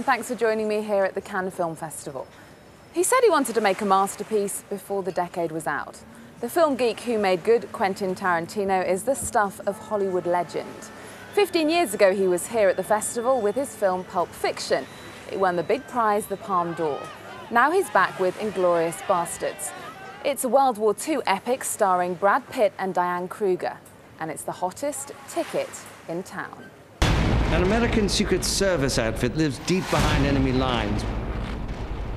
and thanks for joining me here at the Cannes Film Festival. He said he wanted to make a masterpiece before the decade was out. The film geek who made good, Quentin Tarantino, is the stuff of Hollywood legend. 15 years ago, he was here at the festival with his film Pulp Fiction. It won the big prize, the Palme d'Or. Now he's back with Inglorious Bastards. It's a World War II epic starring Brad Pitt and Diane Kruger, and it's the hottest ticket in town. An American Secret Service outfit lives deep behind enemy lines.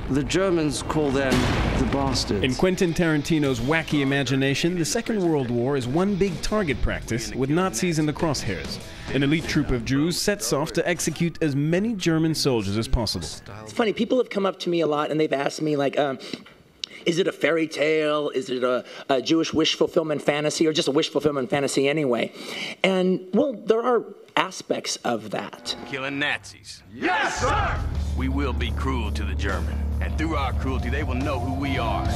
The Germans call them the bastards. In Quentin Tarantino's wacky imagination, the Second World War is one big target practice with Nazis in the crosshairs. An elite troop of Jews sets off to execute as many German soldiers as possible. It's funny, people have come up to me a lot and they've asked me, like, is it a fairy tale? Is it a Jewish wish fulfillment fantasy, or just a wish fulfillment fantasy anyway? And, well, there are aspects of that. Killing Nazis. Yes, sir! We will be cruel to the German, and through our cruelty, they will know who we are.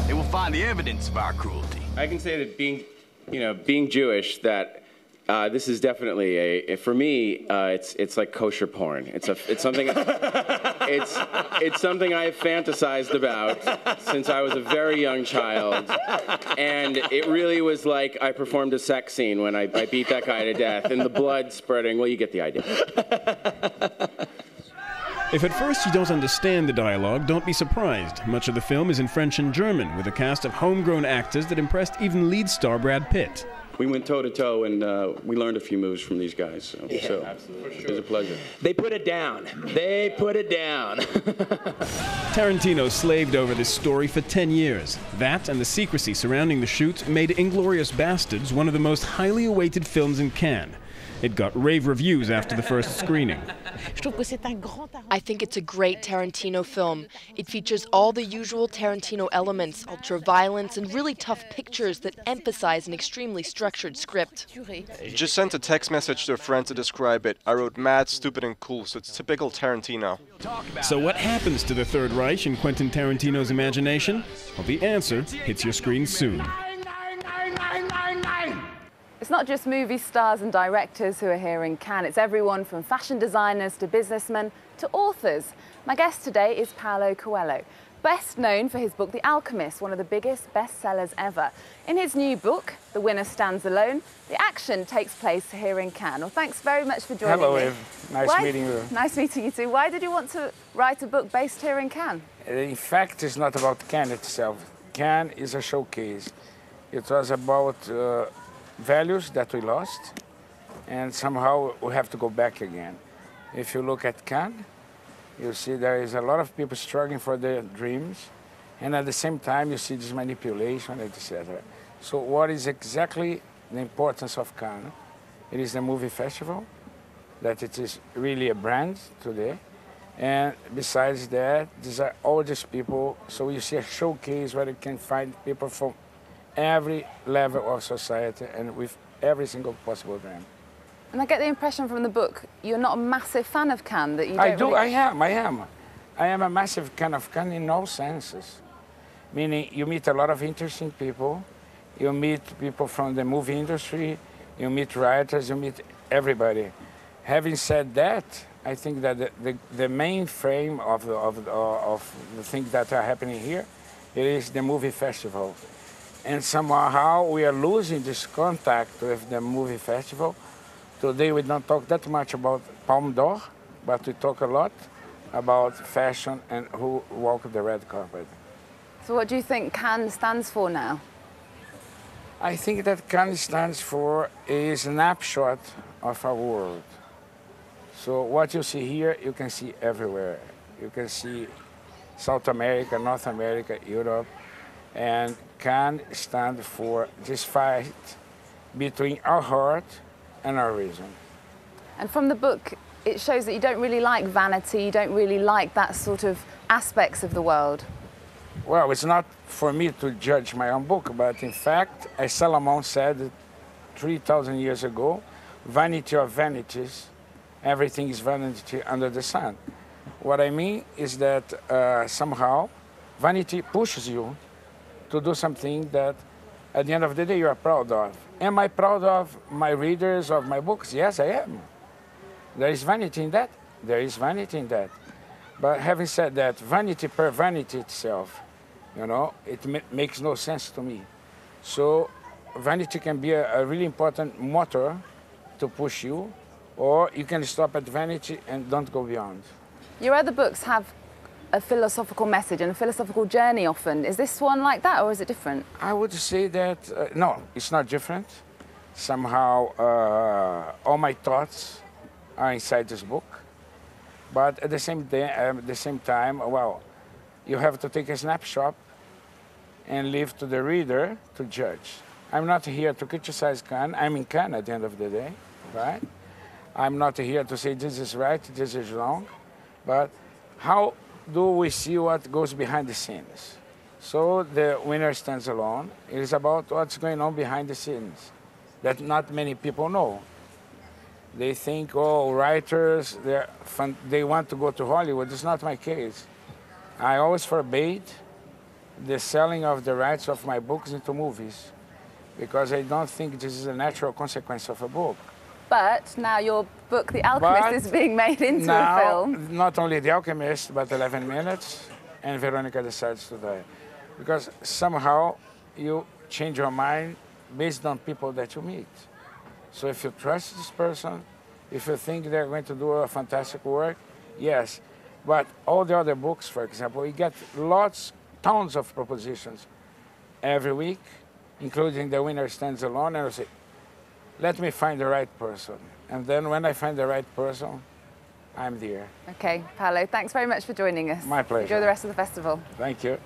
They will find the evidence of our cruelty. I can say that being Jewish, that this is definitely for me, it's like kosher porn. It's something it's something I've fantasized about since I was a very young child, and it really was like I performed a sex scene when I beat that guy to death, and the blood spreading. Well, you get the idea. If at first you don't understand the dialogue, don't be surprised. Much of the film is in French and German, with a cast of homegrown actors that impressed even lead star Brad Pitt. We went toe-to-toe, and we learned a few moves from these guys, so absolutely. It was a pleasure. They put it down. They put it down. Tarantino slaved over this story for 10 years. That and the secrecy surrounding the shoot made Inglorious Bastards one of the most highly awaited films in Cannes. It got rave reviews after the first screening. I think it's a great Tarantino film. It features all the usual Tarantino elements, ultra-violence and really tough pictures that emphasize an extremely structured script. Just sent a text message to a friend to describe it. I wrote mad, stupid and cool, so it's typical Tarantino. So what happens to the Third Reich in Quentin Tarantino's imagination? Well, the answer hits your screen soon. It's not just movie stars and directors who are here in Cannes. It's everyone from fashion designers to businessmen to authors. My guest today is Paulo Coelho, best known for his book The Alchemist, one of the biggest bestsellers ever. In his new book, The Winner Stands Alone, the action takes place here in Cannes. Well, thanks very much for joining me. Hello, Eve. Nice meeting you. Nice meeting you too. Why did you want to write a book based here in Cannes? In fact, it's not about Cannes itself. Cannes is a showcase. It was about values that we lost, and somehow we have to go back again. If you look at Cannes, you see there is a lot of people struggling for their dreams, and at the same time you see this manipulation, etc. So what is exactly the importance of Cannes? It is the movie festival, that it is really a brand today, and besides that, these are all these people, so you see a showcase where you can find people from every level of society and with every single possible brand. And I get the impression from the book you're not a massive fan of Cannes, that you don't I am a massive fan of Cannes in all senses. Meaning you meet a lot of interesting people, you meet people from the movie industry, you meet writers, you meet everybody. Having said that, I think that the main frame of the things that are happening here, it is the movie festival. And somehow we are losing this contact with the movie festival. Today we don't talk that much about Palme d'Or, but we talk a lot about fashion and who walk the red carpet. So what do you think Cannes stands for now? I think that Cannes stands for a snapshot of our world. So what you see here, you can see everywhere. You can see South America, North America, Europe, and Cannes stands for this fight between our heart and our reason. And from the book, it shows that you don't really like vanity, you don't really like that sort of aspects of the world. Well, it's not for me to judge my own book, but in fact, as Solomon said 3,000 years ago, vanity of vanities, everything is vanity under the sun. What I mean is that somehow vanity pushes you to do something that at the end of the day you are proud of. Am I proud of my readers, of my books? Yes, I am. There is vanity in that? There is vanity in that. But having said that, vanity per vanity itself, you know, it makes no sense to me. So vanity can be a really important motor to push you, or you can stop at vanity and don't go beyond. Your other books have a philosophical message and a philosophical journey often. Is this one like that, or is it different? I would say that, no, it's not different. Somehow, all my thoughts are inside this book. But at the same time, well, you have to take a snapshot and leave to the reader to judge. I'm not here to criticize Cannes. I'm in Cannes at the end of the day, right? I'm not here to say this is right, this is wrong. But how do we see what goes behind the scenes? So The Winner Stands Alone is about what's going on behind the scenes that not many people know. They think, oh, writers, they want to go to Hollywood. It's not my case. I always forbade the selling of the rights of my books into movies because I don't think this is a natural consequence of a book. But now your book, The Alchemist, is being made into a film. Not only The Alchemist, but 11 Minutes and Veronica Decides to Die. Because somehow you change your mind based on people that you meet. So if you trust this person, if you think they're going to do a fantastic work, yes. But all the other books, for example, we get tons of propositions every week, including The Winner Stands Alone, and I say, let me find the right person. And then when I find the right person, I'm there. Okay, Paulo, thanks very much for joining us. My pleasure. Enjoy the rest of the festival. Thank you.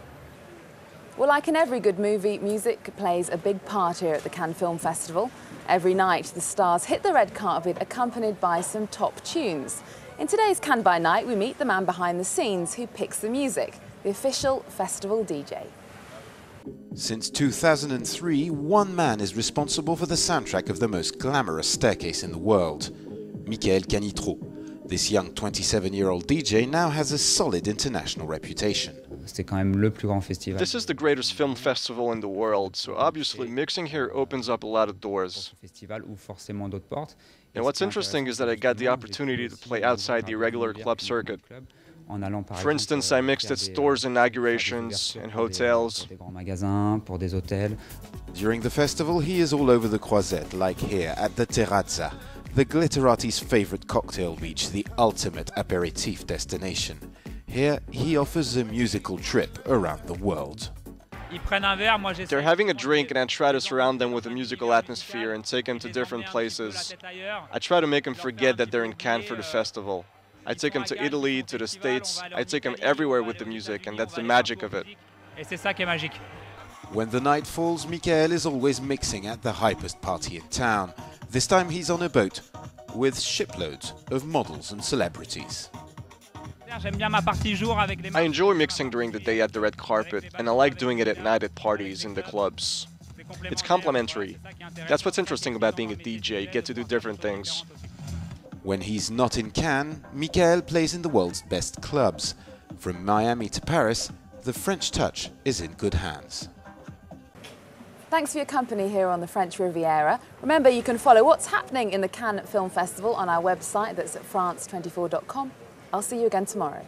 Well, like in every good movie, music plays a big part here at the Cannes Film Festival. Every night, the stars hit the red carpet accompanied by some top tunes. In today's Cannes by Night, we meet the man behind the scenes who picks the music, the official festival DJ. Since 2003, one man is responsible for the soundtrack of the most glamorous staircase in the world, Michael Canitrot. This young 27-year-old DJ now has a solid international reputation. This is the greatest film festival in the world, so obviously mixing here opens up a lot of doors. And what's interesting is that I got the opportunity to play outside the regular club circuit. For instance, I mixed at stores' inaugurations, and hotels. During the festival, he is all over the Croisette, like here at the Terrazza, the Glitterati's favorite cocktail beach, the ultimate aperitif destination. Here, he offers a musical trip around the world. They're having a drink and I try to surround them with a musical atmosphere and take them to different places. I try to make them forget that they're in Cannes for the festival. I take them to Italy, to the States, I take them everywhere with the music, and that's the magic of it. When the night falls, Michael is always mixing at the hypest party in town. This time he's on a boat with shiploads of models and celebrities. I enjoy mixing during the day at the red carpet, and I like doing it at night at parties in the clubs. It's complementary. That's what's interesting about being a DJ, you get to do different things. When he's not in Cannes, Michael plays in the world's best clubs. From Miami to Paris, the French touch is in good hands. Thanks for your company here on the French Riviera. Remember, you can follow what's happening in the Cannes Film Festival on our website, that's at france24.com. I'll see you again tomorrow.